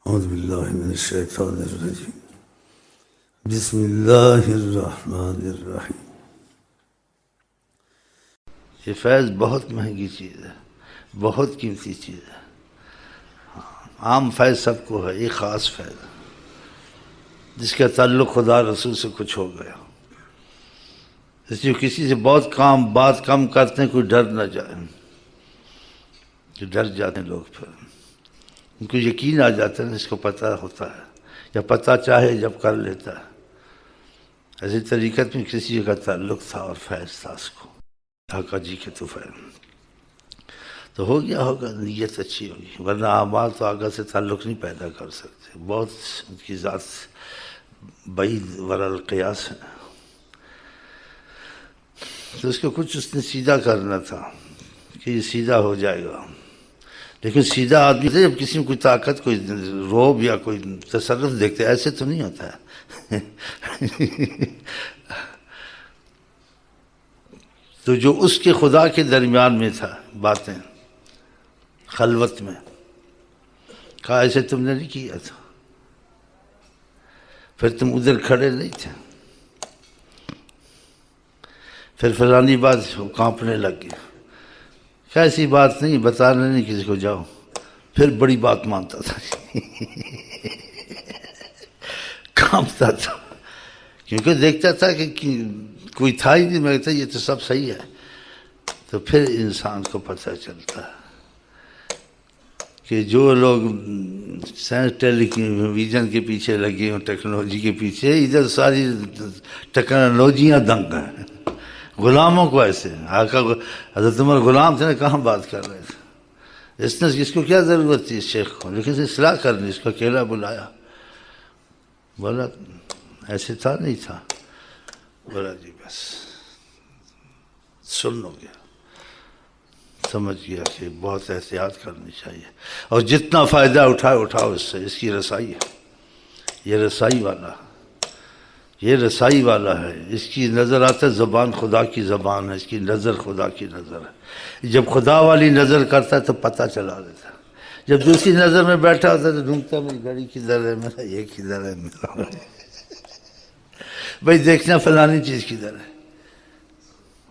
اعوذ باللہ من الشیطان الرجیم بسم اللہ الرحمن الرحیم۔ یہ فیض بہت مہنگی چیز ہے، بہت قیمتی چیز ہے۔ عام فیض سب کو ہے، یہ خاص فیض ہے جس کا تعلق خدا رسول سے کچھ ہو گیا، اس لیے کسی سے بات کم کرتے ہیں، کوئی ڈر نہ جائے، کہ ڈر جاتے ہیں لوگ، پھر ان کو یقین آ جاتا ہے، اس کو پتہ ہوتا ہے یا پتہ چاہے جب کر لیتا ہے۔ ایسی طریقت میں کسی کا تعلق تھا اور فیض تھا اس کو، آقا جی کے تو فیض تو ہو گیا ہوگا، نیت اچھی ہوگی، ورنہ اعمال تو آقا سے تعلق نہیں پیدا کر سکتے، بہت ان کی ذات بعید ورا القیاس ہے۔ تو اس کو کچھ اس نے سیدھا کرنا تھا کہ یہ سیدھا ہو جائے گا، لیکن سیدھا آدمی جب کسی میں کوئی طاقت، کوئی روب یا کوئی تصرف دیکھتے، ایسے تو نہیں ہوتا ہے۔ تو جو اس کے خدا کے درمیان میں تھا باتیں خلوت میں، کہا ایسے تم نے نہیں کیا تھا، پھر تم ادھر کھڑے نہیں تھے، پھر فلانی بات کانپنے لگ گئی، ایسی بات نہیں، بتانا نہیں کسی کو، جاؤ، پھر بڑی بات مانتا تھا، کانپتا تھا، کیونکہ دیکھتا تھا کہ کوئی تھا ہی نہیں، میں کہتا یہ تو سب صحیح ہے۔ تو پھر انسان کو پتہ چلتا ہے کہ جو لوگ سائنس ٹیلی ویژن کے پیچھے لگے ہوں، ٹیکنالوجی کے پیچھے، ادھر ساری ٹیکنالوجیاں دنگ ہیں، غلاموں کو ایسے۔ آقا حضرت عمر غلام تھے نا، کہاں بات کر رہے تھے، اس کو کیا ضرورت تھی اس شیخ کو، لیکن اصلاح کرنی، اس کو اکیلا بلایا، بولا ایسے تھا نہیں تھا، بولا جی بس سن لو گیا، سمجھ گیا کہ بہت احتیاط کرنی چاہیے، اور جتنا فائدہ اٹھاؤ اس سے، اس کی رسائی ہے، یہ رسائی والا ہے، یہ رسائی والا ہے، اس کی نظر آتا ہے زبان خدا کی زبان ہے، اس کی نظر خدا کی نظر ہے۔ جب خدا والی نظر کرتا ہے تو پتہ چلا دیتا ہے، جب دوسری نظر میں بیٹھا ہوتا ہے تو ڈھونڈتا میری گھڑی کدھر ہے، میرا یہ کدھر ہے، میرا بھائی دیکھنا فلانی چیز کدھر ہے۔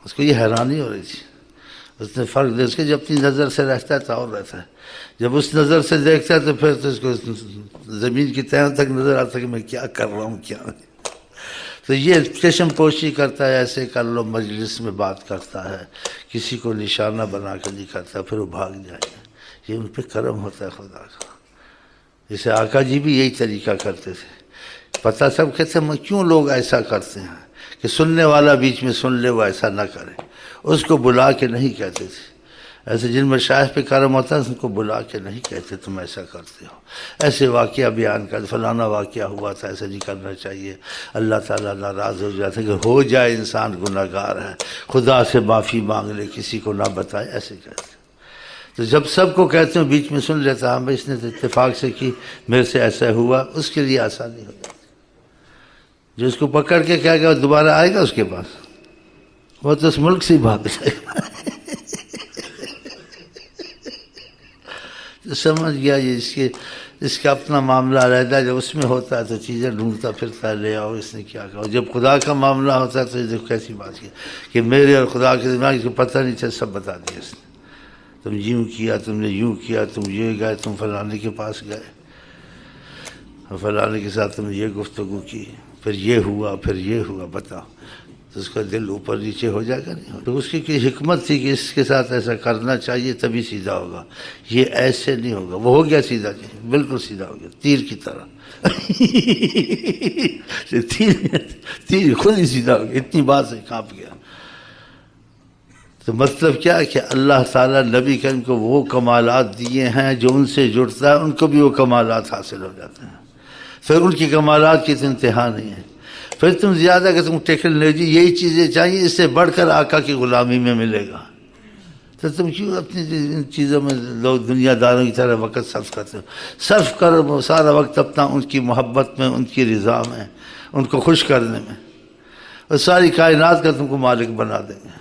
اس کو یہ حیرانی ہو رہی تھی، اس نے فرق دے، اس کے جب اپنی نظر سے رہتا ہے تو اور رہتا ہے، جب اس نظر سے دیکھتا ہے تو پھر تو اس کو زمین کی تہوں تک نظر آتا ہے کہ میں کیا کر رہا ہوں، کیا نہیں۔ تو یہ چشم پوشی کرتا ہے، ایسے کر لو، مجلس میں بات کرتا ہے، کسی کو نشانہ بنا کے نہیں کرتا، پھر وہ بھاگ جائے گا، یہ ان پہ کرم ہوتا ہے خدا کا۔ جیسے آقا جی بھی یہی طریقہ کرتے تھے، پتہ سب کہتے ہیں کیوں لوگ ایسا کرتے ہیں کہ سننے والا بیچ میں سن لے، وہ ایسا نہ کرے، اس کو بلا کے نہیں کہتے تھے، ایسے جن مشائخ پہ کرم ہوتا ہے ان کو بلا کے نہیں کہتے تم ایسا کرتے ہو، ایسے واقعہ بیان کر، فلانا واقعہ ہوا تھا، ایسا نہیں کرنا چاہیے، اللہ تعالیٰ ناراض ہو جاتا ہے، کہ ہو جائے انسان گناہگار ہے، خدا سے معافی مانگ لے، کسی کو نہ بتائے، ایسے کہتے ہیں۔ تو جب سب کو کہتے ہیں بیچ میں سن لیتا، ہاں بھائی اس نے اتفاق سے کی، میرے سے ایسا ہوا، اس کے لیے آسانی ہو جاتی، جو اس کو پکڑ کے کہے گا دوبارہ آئے گا اس کے پاس، وہ تو اس ملک سے ہی بھاگ جائے گا۔ تو سمجھ گیا یہ اس کا اپنا معاملہ رہتا ہے، جب اس میں ہوتا ہے تو چیزیں ڈھونڈتا پھرتا ہے، لے آؤ اس نے کیا کہا، جب خدا کا معاملہ ہوتا ہے تو یہ دیکھو کیسی بات ہے کہ میرے اور خدا کے دماغ کو پتہ نہیں چل، سب بتا دیا اس نے، تم یوں کیا، تم نے یوں کیا، تم یہ گئے، تم فلانے کے پاس گئے، اور فلانے کے ساتھ تم نے یہ گفتگو کی، پھر یہ ہوا، پھر یہ ہوا، بتاؤ، تو اس کا دل اوپر نیچے ہو جائے گا نہیں؟ تو اس کی کوئی حکمت تھی کہ اس کے ساتھ ایسا کرنا چاہیے تبھی سیدھا ہوگا، یہ ایسے نہیں ہوگا، وہ ہو گیا سیدھا، جی بالکل سیدھا ہو گیا، تیر کی طرح، تیر خود ہی سیدھا ہو گیا، اتنی بات سے کانپ گیا۔ تو مطلب کیا ہے کہ اللہ تعالیٰ نبی کریم کو وہ کمالات دیے ہیں، جو ان سے جڑتا ہے ان کو بھی وہ کمالات حاصل ہو جاتے ہیں، پھر ان کی کمالات کی تو انتہا نہیں ہے۔ پھر تم زیادہ کہ تم ٹیکنالوجی یہی چیزیں چاہیے، اس سے بڑھ کر آقا کی غلامی میں ملے گا، تو تم کیوں اپنی ان چیزوں میں لوگ دنیا داروں کی طرح وقت صرف کرتے ہو؟ صرف کرو سارا وقت اپنا ان کی محبت میں، ان کی رضا میں، ان کو خوش کرنے میں، اور ساری کائنات کا تم کو مالک بنا دیں گے،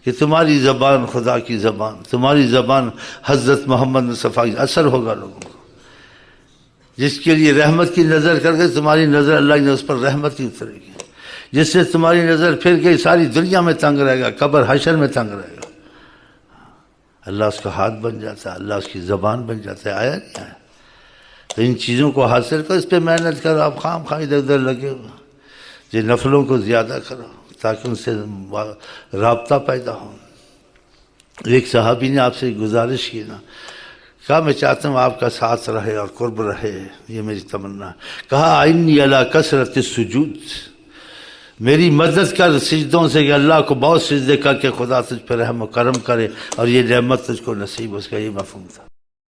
کہ تمہاری زبان خدا کی زبان، تمہاری زبان حضرت محمد مصطفیٰ کی اثر ہوگا لوگوں کو۔ جس کے لیے رحمت کی نظر کر کے تمہاری نظر اللہ نے اس پر رحمت کی اترے گی، جس سے تمہاری نظر پھر گئی ساری دنیا میں تنگ رہے گا، قبر حشر میں تنگ رہے گا، اللہ اس کا ہاتھ بن جاتا ہے، اللہ اس کی زبان بن جاتا ہے۔ آیا نہیں آیا؟ تو ان چیزوں کو حاصل کرو، اس پہ محنت کرو، آپ خام خواہ ادھر ادھر لگے ہو، یہ نفلوں کو زیادہ کرو تاکہ ان سے رابطہ پیدا ہو۔ ایک صحابی نے آپ سے گزارش کی نا، کہا میں چاہتا ہوں آپ کا ساتھ رہے اور قرب رہے، یہ میری تمنا۔ کہا انی علی کثرت السجود، میری مدد کر سجدوں سے کہ اللہ کو بہت سجدے کر کے خدا تجھ پہ رحم و کرم کرے اور یہ نعمت تجھ کو نصیب، اس کا یہ مفہوم تھا۔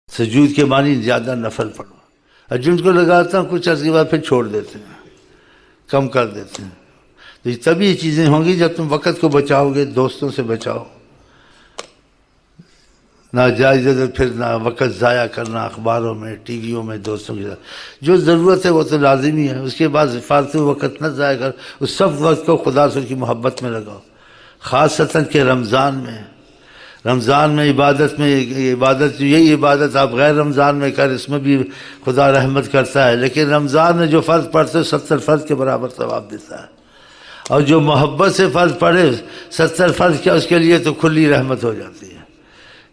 سجود کے معنی زیادہ نفل پڑھو، اور جن کو لگاتا ہوں کچھ عرصے کے بعد پھر چھوڑ دیتے ہیں، کم کر دیتے ہیں۔ تو یہ تبھی یہ چیزیں ہوں گی جب تم وقت کو بچاؤ گے، دوستوں سے بچاؤ، ناجائز ادھر پھرنا، وقت ضائع کرنا اخباروں میں، ٹی ویوں میں، دوستوں کے ساتھ۔ جو ضرورت ہے وہ تو لازمی ہے، اس کے بعد فالتو وقت نہ ضائع کر، اس سب وقت کو خدا سے کی محبت میں لگاؤ، خاصتاً کہ رمضان میں عبادت میں، عبادت یہی عبادت آپ غیر رمضان میں کر، اس میں بھی خدا رحمت کرتا ہے، لیکن رمضان میں جو فرض پڑھتے 70 فرض کے برابر ثواب دیتا ہے، اور جو محبت سے فرض پڑھے 70 فرض کیا اس کے لیے تو کھلی رحمت ہو جاتی ہے۔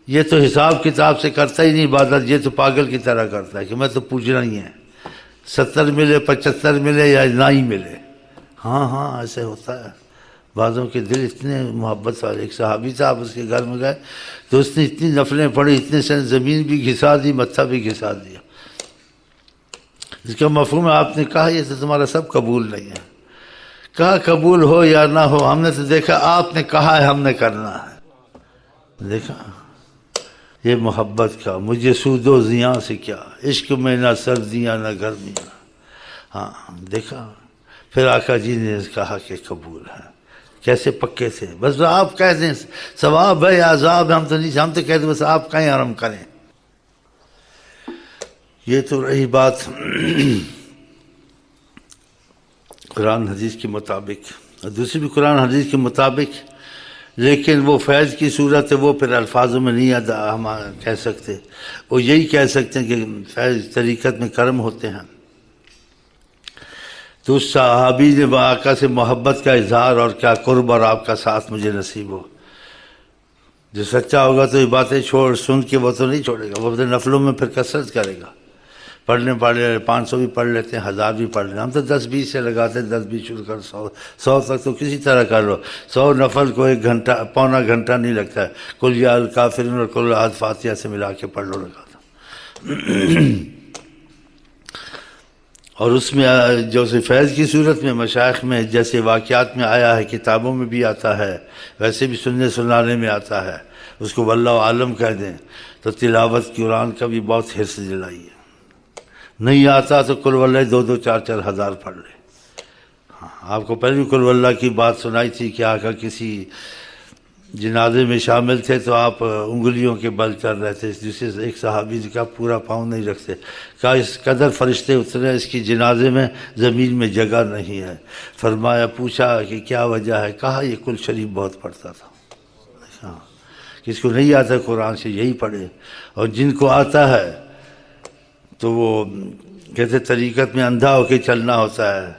یہ تو حساب کتاب سے کرتا ہی نہیں عبادت، یہ تو پاگل کی طرح کرتا ہے کہ میں تو پوچھنا ہی ہے، 70 ملے 75 ملے یا نہ ہی ملے۔ ہاں ایسے ہوتا ہے، بعضوں کے دل اتنے محبت والے۔ ایک صحابی تھا، آپ اس کے گھر میں گئے تو اس نے اتنی نفلیں پڑھی، اتنے سے زمین بھی گھسا دی، متھا بھی گھسا دیا۔ اس کا مفہوم ہے آپ نے کہا یہ تو تمہارا سب قبول نہیں ہے۔ کہا قبول ہو یا نہ ہو، ہم نے تو دیکھا آپ نے کہا ہے، ہم نے کرنا ہے۔ دیکھا یہ محبت کا، مجھے سود و زیاں سے کیا، عشق میں نہ سردیاں نہ گرمیاں۔ ہاں دیکھا، پھر آقا جی نے کہا کہ قبول ہے۔ کیسے پکے تھے، بس آپ کہہ دیں ثواب ہے یا عذاب ہے، ہم تو نہیں، ہم تو کہہ دیں بس آپ کہیں اور ہم کریں۔ یہ تو رہی بات قرآن حدیث کے مطابق، اور دوسری بھی قرآن حدیث کے مطابق، لیکن وہ فیض کی صورت ہے، وہ پھر الفاظوں میں نہیں ہم کہہ سکتے، وہ یہی کہہ سکتے ہیں کہ فیض طریقت میں کرم ہوتے ہیں۔ تو اس صحابی نے آقا سے محبت کا اظہار اور کیا قرب اور آپ کا ساتھ مجھے نصیب ہو۔ جو سچا ہوگا تو یہ باتیں سن کے وہ تو نہیں چھوڑے گا، وہ اپنے نفلوں میں پھر کثرت کرے گا، پڑھنے 500 بھی پڑھ لیتے ہیں، 1000 بھی پڑھ لیتے ہیں، ہم تو 10-20 سے لگاتے ہیں، 10-20 شروع کر 100 تک تو کسی طرح کر لو۔ 100 نفل کو 1 گھنٹہ پونا گھنٹہ نہیں لگتا ہے، کل یا الکافرون اور کل احد فاتحہ سے ملا کے پڑھ لو لگاتا۔ اور اس میں جو فیض کی صورت میں مشائخ میں جیسے واقعات میں آیا ہے، کتابوں میں بھی آتا ہے، ویسے بھی سننے سنانے میں آتا ہے، اس کو واللہ عالم کہہ دیں، تو تلاوت قرآن کا بھی بہت حرص دلائیے۔ نہیں آتا تو قل واللہ 2-2 4-4 ہزار پڑھ لے۔ آپ کو پہلے بھی قل واللہ کی بات سنائی تھی کہ آقا کسی جنازے میں شامل تھے تو آپ انگلیوں کے بل چل رہے تھے، جسے ایک صحابی نے کہا پورا پاؤں نہیں رکھتے، کہا اس قدر فرشتے اترے اس کی جنازے میں زمین میں جگہ نہیں ہے۔ فرمایا پوچھا کہ کیا وجہ ہے، کہا یہ کل شریف بہت پڑھتا تھا۔ ہاں، کس کو نہیں آتا قرآن سے یہی پڑھے، اور جن کو آتا ہے تو وہ کہتے طریقت میں اندھا ہو کے چلنا ہوتا ہے،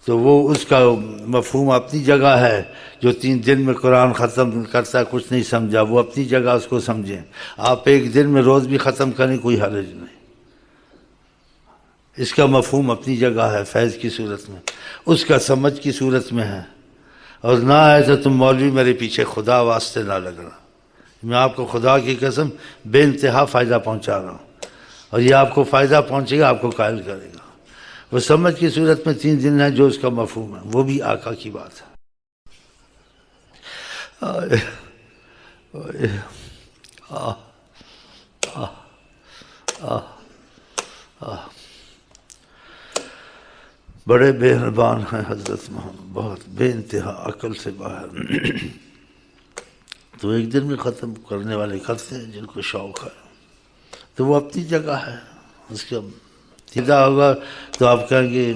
تو وہ اس کا مفہوم اپنی جگہ ہے۔ جو 3 دن میں قرآن ختم کرتا ہے کچھ نہیں سمجھا، وہ اپنی جگہ اس کو سمجھیں۔ آپ 1 دن میں روز بھی ختم کریں کوئی حرج نہیں، اس کا مفہوم اپنی جگہ ہے فیض کی صورت میں، اس کا سمجھ کی صورت میں ہے۔ اور نہ ہے تو تم مولوی میرے پیچھے خدا واسطے نہ لگنا، میں آپ کو خدا کی قسم بے انتہا فائدہ پہنچا رہا ہوں، اور یہ آپ کو فائدہ پہنچے گا، آپ کو قائل کرے گا۔ وہ سمجھ کی صورت میں 3 دن ہے جو اس کا مفہوم ہے، وہ بھی آقا کی بات ہے۔ بڑے مہربان ہیں حضرت محمد، بہت بے انتہا عقل سے باہر۔ تو 1 دن میں ختم کرنے والے کرتے ہیں جن کو شوق ہے، تو وہ اپنی جگہ ہے۔ اس کا فائدہ ہوگا تو آپ کہیں گے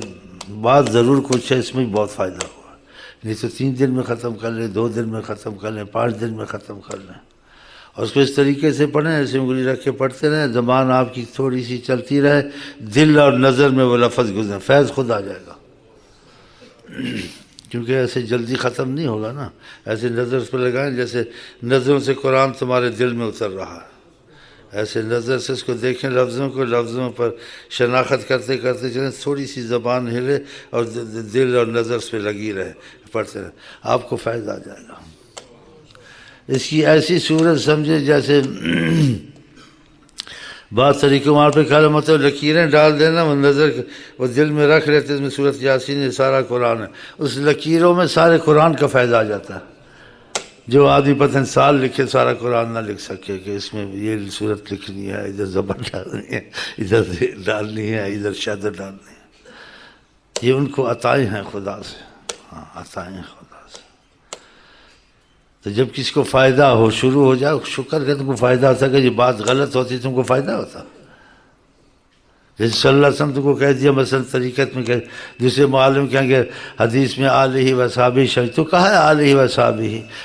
بات ضرور کچھ ہے، اس میں بہت فائدہ ہوا، نہیں تو 3 دن میں ختم کر لیں، 2 دن میں ختم کر لیں، 5 دن میں ختم کر لیں، اور اس کو اس طریقے سے پڑھیں ایسے انگلی رکھ کے پڑھتے رہیں، زبان آپ کی تھوڑی سی چلتی رہے، دل اور نظر میں وہ لفظ گزرے، فیض خود آ جائے گا۔ کیونکہ ایسے جلدی ختم نہیں ہوگا نا، ایسے نظر اس پہ لگائیں جیسے نظروں سے قرآن تمہارے دل میں اتر رہا ہے، ایسے نظر سے اس کو دیکھیں، لفظوں کو، لفظوں پر شناخت کرتے کرتے چلیں، تھوڑی سی زبان ہلے اور دل اور نظر اس پہ لگی رہے، پڑھتے رہے، آپ کو فیض آ جائے گا۔ اس کی ایسی صورت سمجھے جیسے بعض طریقوں وہاں پہ کلمات لکیریں ڈال دینا، وہ نظر وہ دل میں رکھ لیتے، اس میں سورۃ یاسین ہے، سارا قرآن ہے، اس لکیروں میں سارے قرآن کا فیض آ جاتا ہے۔ جو آدمی پتہ سال لکھے سارا قرآن نہ لکھ سکے کہ اس میں یہ صورت لکھنی ہے، ادھر زبر ڈالنی ہے، ادھر ڈالنی ہے، ادھر شد ڈالنی ہے، یہ ان کو عطائیں ہیں خدا سے، ہاں عطائیں ہیں خدا سے۔ تو جب کسی کو فائدہ ہو، شروع ہو جائے، شکر کہ تم کو فائدہ ہوتا کہ یہ بات غلط ہوتی تم کو فائدہ ہوتا۔ جیسے صلی اللہ علیہ وسلم تم کو کہہ دیا مثلا طریقت میں کہ دوسرے معلم کہیں گے حدیث میں آلہ و صحابہ شریف، تو کہا ہے آلہ و صحابہ،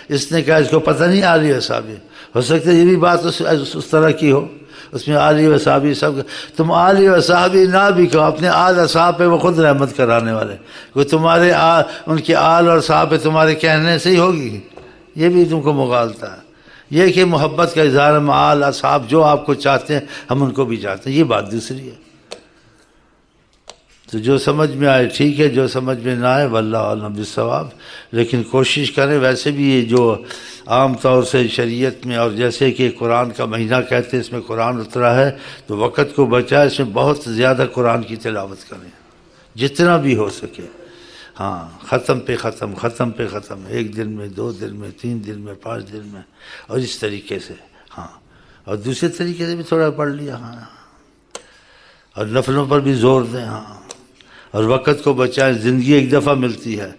اس نے کہا اس کو پتہ نہیں آلہ و صحابہ، ہو سکتا ہے یہ بھی بات اس طرح کی ہو، اس میں آلہ و صحابہ سب، تم آلہ و صحابہ نہ بھی کہو، اپنے آل و صحابہ پہ وہ خود رحمت کرانے والے، وہ تمہارے ان کے آل اور صحابہ تمہارے کہنے سے ہی ہوگی، یہ بھی تم کو مغالطہ ہے۔ یہ کہ محبت کا اظہار ہم آل اصحاب جو آپ کو چاہتے ہیں ہم ان کو بھی چاہتے ہیں، یہ بات دوسری ہے۔ تو جو سمجھ میں آئے ٹھیک ہے، جو سمجھ میں نہ آئے واللہ اعلم بالصواب، لیکن کوشش کریں۔ ویسے بھی یہ جو عام طور سے شریعت میں، اور جیسے کہ قرآن کا مہینہ کہتے ہیں، اس میں قرآن اترا ہے، تو وقت کو بچائے، اس میں بہت زیادہ قرآن کی تلاوت کریں جتنا بھی ہو سکے، ہاں ختم پہ ختم، ختم پہ ختم، ایک دن میں، 2 دن میں، 3 دن میں، 5 دن میں، اور اس طریقے سے، ہاں اور دوسرے طریقے سے بھی تھوڑا پڑھ لیا، ہاں اور نفلوں پر بھی زور دیں، ہاں اور وقت کو بچائیں، زندگی ایک دفعہ ملتی ہے،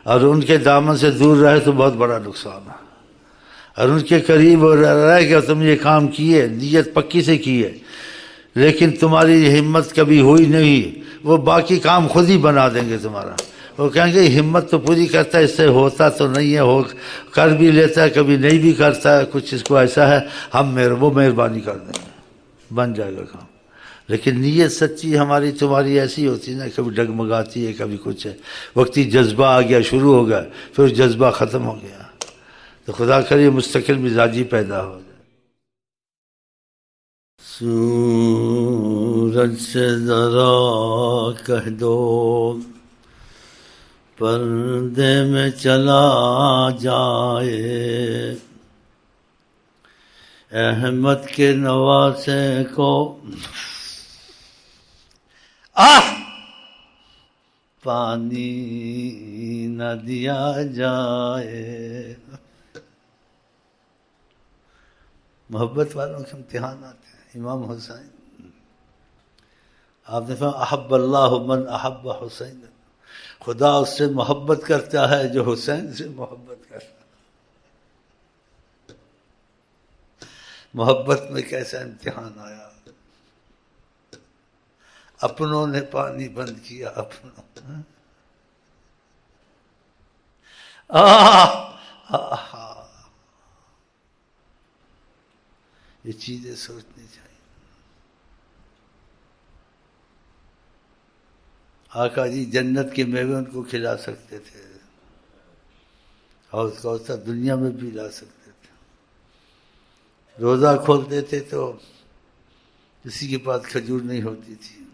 اور ان کے دامن سے دور رہے تو بہت بڑا نقصان ہے، اور ان کے قریب رہ کہ تم یہ کام کیے، نیت پکی سے کیے، لیکن تمہاری ہمت کبھی ہوئی نہیں، وہ باقی کام خود ہی بنا دیں گے تمہارا، وہ کہیں گے ہمت تو پوری کرتا ہے، اس سے ہوتا تو نہیں ہے، ہو کر بھی لیتا ہے، کبھی نہیں بھی کرتا ہے، کچھ اس کو ایسا ہے، وہ مہربانی کر دیں گے، بن جائے گا کام۔ لیکن نیت سچی ہماری تمہاری ایسی ہوتی ہے نا، کبھی ڈگمگاتی ہے، کبھی کچھ ہے، وقتی جذبہ آ گیا، شروع ہو گیا، پھر جذبہ ختم ہو گیا، تو خدا کرے مستقل مزاجی پیدا ہو جائے۔ سورج سے ذرا کہہ دو پردے میں چلا جائے، احمد کے نواسے کو پانی نہ دیا جائے۔ محبت والوں کے امتحان آتے ہیں۔ امام حسین، آپ نے فرمایا احب اللہ من احب حسین، خدا اس سے محبت کرتا ہے جو حسین سے محبت کرتا ہے۔ محبت میں کیسا امتحان آیا، اپنوں نے پانی بند کیا، اپنوں یہ چیزیں سوچنی چاہیے۔ آقا جی جنت کے میوے ان کو کھلا سکتے تھے، اور اس کا دنیا میں بھی لا سکتے تھے۔ روزہ کھولتے تھے تو کسی کے پاس کھجور نہیں ہوتی تھی،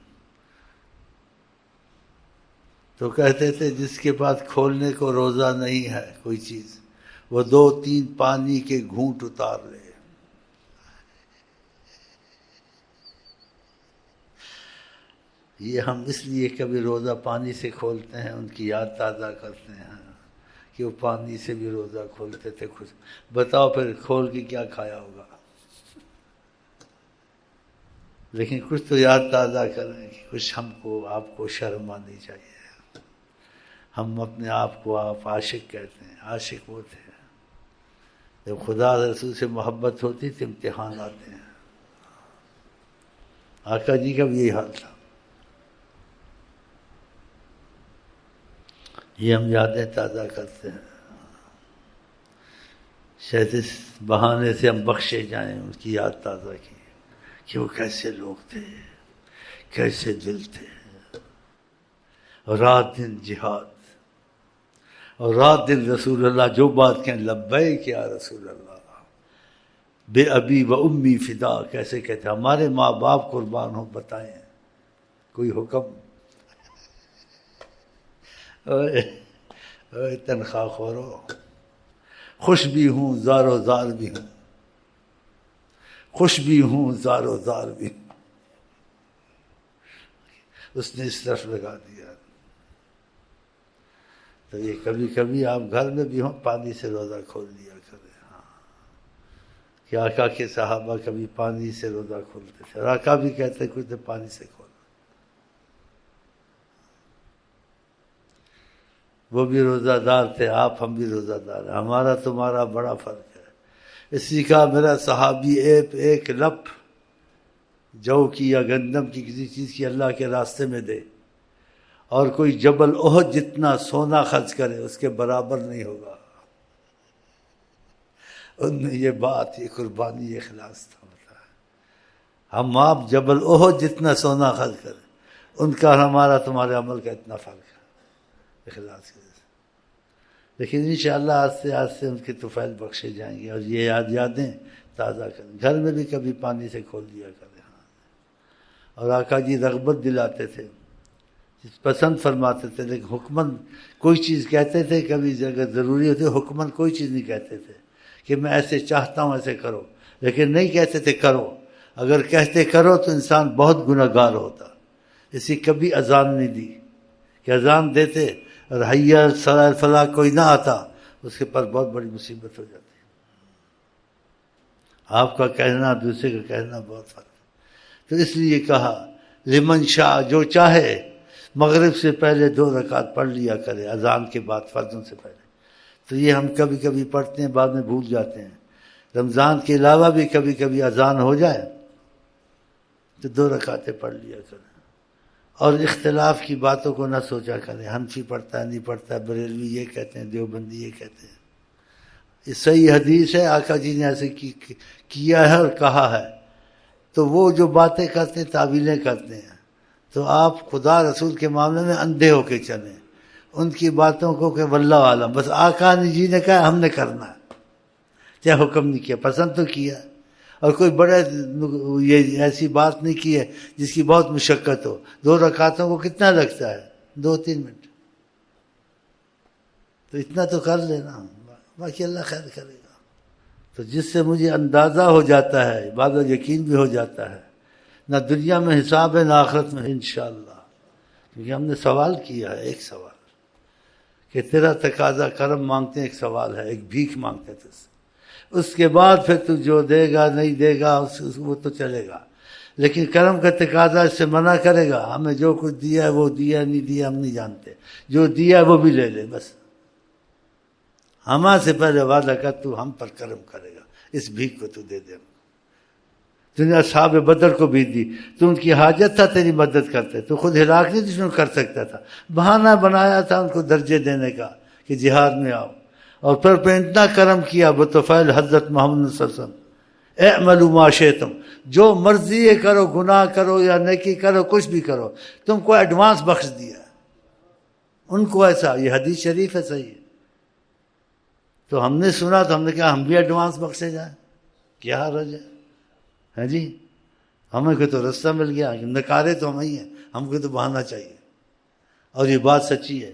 تو کہتے تھے جس کے پاس کھولنے کو روزہ نہیں ہے کوئی چیز، وہ 2-3 پانی کے گھونٹ اتار لے۔ یہ ہم اس لیے کبھی روزہ پانی سے کھولتے ہیں، ان کی یاد تازہ کرتے ہیں کہ وہ پانی سے بھی روزہ کھولتے تھے۔ کچھ بتاؤ پھر کھول کے کیا کھایا ہوگا، لیکن کچھ تو یاد تازہ کریں کہ کچھ ہم کو آپ کو شرم آنی چاہیے۔ ہم اپنے آپ کو آپ عاشق کہتے ہیں، عاشق وہ تھے جب خدا رسول سے محبت ہوتی تو امتحان آتے ہیں۔ آقا جی کا بھی یہی حال تھا۔ یہ ہم یادیں تازہ کرتے ہیں۔ شاید اس بہانے سے ہم بخشے جائیں، ان کی یاد تازہ کی کہ وہ کیسے لوگ تھے، کیسے دل تھے، رات دن جہاد، اور رات دن رسول اللہ جو بات کہیں لبیک یا رسول اللہ، بے ابی و امی فدا، کیسے کہتے ہمارے ماں باپ قربان ہوں، بتائیں کوئی حکم؟ اوے تنخواہ خورو، خوش بھی ہوں زار و زار بھی ہوں، خوش بھی ہوں زار و زار بھی ہوں. اس نے اس طرف لگا دیا. تو یہ کبھی کبھی آپ گھر میں بھی ہوں پانی سے روزہ کھول لیا کریں. ہاں کہ آقا کے صحابہ کبھی پانی سے روزہ کھولتے تھے، اور آقا بھی کہتے کچھ تو پانی سے کھول. وہ بھی روزہ دار تھے، آپ ہم بھی روزہ دار ہیں، ہمارا تمہارا بڑا فرق ہے. اس لیے کہا میرا صحابی ایک لپ جو کی یا گندم کی کسی چیز کی اللہ کے راستے میں دے، اور کوئی جبل احد جتنا سونا خرچ کرے اس کے برابر نہیں ہوگا. ان میں یہ بات، یہ قربانی، یہ اخلاص تھا. ہم آپ جبل احد جتنا سونا خرچ کریں، ان کا اور ہمارا تمہارے عمل کا اتنا فرق ہے اخلاص کے. لیکن انشاءاللہ آہستہ آہستہ ان کے طفیل بخشے جائیں گے، اور یہ یادیں تازہ کریں. گھر میں بھی کبھی پانی سے کھول دیا کریں. اور آقا جی رغبت دلاتے تھے، پسند فرماتے تھے، لیکن حکمن کوئی چیز کہتے تھے، کبھی اگر ضروری ہوتی حکمن کوئی چیز نہیں کہتے تھے کہ میں ایسے چاہتا ہوں ایسے کرو، لیکن نہیں کہتے تھے کرو. اگر کہتے کرو تو انسان بہت گناہگار ہوتا. اسی کبھی اذان نہیں دی کہ اذان دیتے اور حی علی الفلاح کوئی نہ آتا، اس کے پر بہت بڑی مصیبت ہو جاتی. آپ کا کہنا دوسرے کا کہنا بہت فرق. تو اس لیے کہا لمن شاء، جو چاہے مغرب سے پہلے 2 رکعت پڑھ لیا کرے اذان کے بعد، فرضوں سے پہلے. تو یہ ہم کبھی کبھی پڑھتے ہیں، بعد میں بھول جاتے ہیں. رمضان کے علاوہ بھی کبھی کبھی اذان ہو جائے تو 2 رکعتیں پڑھ لیا کریں. اور اختلاف کی باتوں کو نہ سوچا کریں، حنفی پڑھتا ہے نہیں پڑھتا ہے، بریلوی یہ کہتے ہیں، دیوبندی یہ کہتے ہیں. یہ صحیح حدیث ہے، آقا جی نے ایسے کیا ہے اور کہا ہے. تو وہ جو باتیں کرتے ہیں تعویلیں کرتے ہیں، تو آپ خدا رسول کے معاملے میں اندھے ہو کے چلیں. ان کی باتوں کو کہ واللہ عالم، بس آقا جی نے کہا ہم نے کرنا ہے، چاہے حکم نہیں کیا، پسند تو کیا. اور کوئی بڑے یہ ایسی بات نہیں کی ہے جس کی بہت مشقت ہو. 2 رکعتوں کو کتنا لگتا ہے؟ 2-3 منٹ. تو اتنا تو کر لینا، باقی اللہ خیر کرے گا. تو جس سے مجھے اندازہ ہو جاتا ہے، بعد میں یقین بھی ہو جاتا ہے، نہ دنیا میں حساب ہے نہ آخرت میں انشاءاللہ. کیونکہ ہم نے سوال کیا ہے، ایک سوال کہ تیرا تقاضا کرم مانگتے ہیں، ایک سوال ہے، ایک بھیک مانگتے تھے. اس کے بعد پھر تو جو دے گا نہیں دے گا وہ تو چلے گا، لیکن کرم کا تقاضا اس سے منع کرے گا. ہمیں جو کچھ دیا ہے وہ دیا، نہیں دیا ہم نہیں جانتے، جو دیا ہے وہ بھی لے لے. بس ہمارے سے پہلے وعدہ کر تو ہم پر کرم کرے گا، اس بھیک کو تو دے دے. تو نے اصحاب بدر کو بھی دی، تو ان کی حاجت تھا تیری مدد کرتے، تو خود ہلاک نہیں دشمن کر سکتا تھا. بہانہ بنایا تھا ان کو درجے دینے کا کہ جہاد میں آؤ، اور پھر اتنا کرم کیا بطفیل حضرت محمد صلی اللہ علیہ وسلم، اعملوا ما شئتم، جو مرضی کرو، گناہ کرو یا نیکی کرو، کچھ بھی کرو، تم کو ایڈوانس بخش دیا. ان کو ایسا، یہ حدیث شریف ہے صحیح. تو ہم نے سنا تو ہم نے کہا ہم بھی ایڈوانس بخشے جائیں، کیا حرج ہے جی؟ ہمیں کو تو رستہ مل گیا، نکارے تو ہم ہی ہیں، ہم کو تو بہانا چاہیے. اور یہ بات سچی ہے.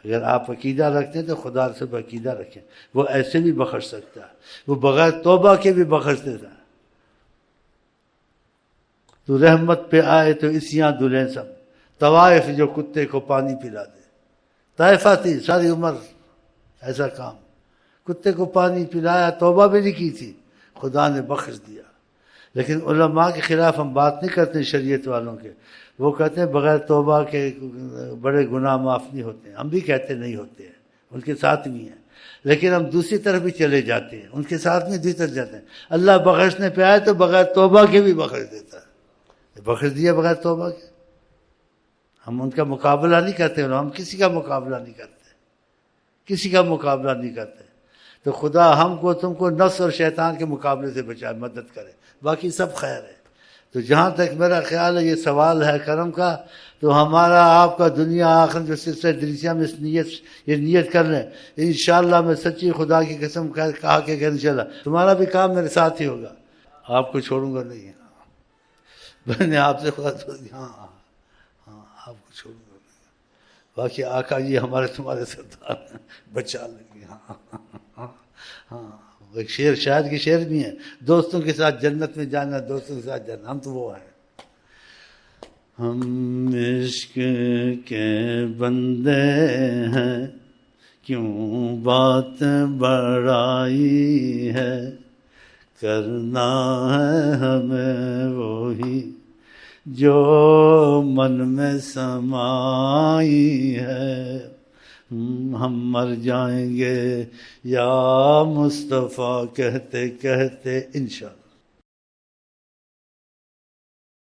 اگر آپ عقیدہ رکھتے ہیں تو خدا سے عقیدہ رکھیں، وہ ایسے بھی بخش سکتا ہے، وہ بغیر توبہ کے بھی بخش دیتا ہے. تو رحمت پہ آئے تو اسیاں دلیں سب، طوائف جو کتے کو پانی پلا دے. طائفہ تھی ساری عمر ایسا کام، کتے کو پانی پلایا، توبہ بھی نہیں کی تھی، خدا نے بخش دیا. لیکن علماء کے خلاف ہم بات نہیں کرتے شریعت والوں کے، وہ کہتے ہیں بغیر توبہ کے بڑے گناہ معاف نہیں ہوتے ہیں. ہم بھی کہتے نہیں ہوتے ہیں، ان کے ساتھ بھی ہیں، لیکن ہم دوسری طرف بھی چلے جاتے ہیں، ان کے ساتھ بھی دوسری طرف جاتے ہیں. اللہ بخشنے پہ آئے تو بغیر توبہ کے بھی بخش دیتا ہے، بخش دیا بغیر توبہ کے. ہم ان کا مقابلہ نہیں کرتے، ہم کسی کا مقابلہ نہیں کرتے، کسی کا مقابلہ نہیں کرتے. تو خدا ہم کو تم کو نفس اور شیطان کے مقابلے سے بچائے، مدد کرے، باقی سب خیر ہے۔ تو جہاں تک میرا خیال ہے یہ سوال ہے کرم کا، تو ہمارا آپ کا دنیا آخر جو سلسلہ دریسیہ میں یہ نیت کر لیں، انشاءاللہ میں سچی خدا کی قسم کہا کہ انشاءاللہ تمہارا بھی کام میرے ساتھ ہی ہوگا، آپ کو چھوڑوں گا نہیں۔ میں نے آپ سے خدا ہاں آپ کو چھوڑوں گا نہیں، باقی آقا جی ہمارے تمہارے سردار ہیں، بچا لیں گے۔ ہاں ایک شعر شاعر کی شعر بھی ہے، دوستوں کے ساتھ جنت میں جانا، دوستوں کے ساتھ جانا، ہم تو وہ ہیں۔ ہم عشق کے بندے ہیں، کیوں بات بڑائی ہے، کرنا ہے ہمیں وہی جو من میں سمائی ہے، ہم مر جائیں گے یا مصطفیٰ کہتے کہتے انشاءاللہ۔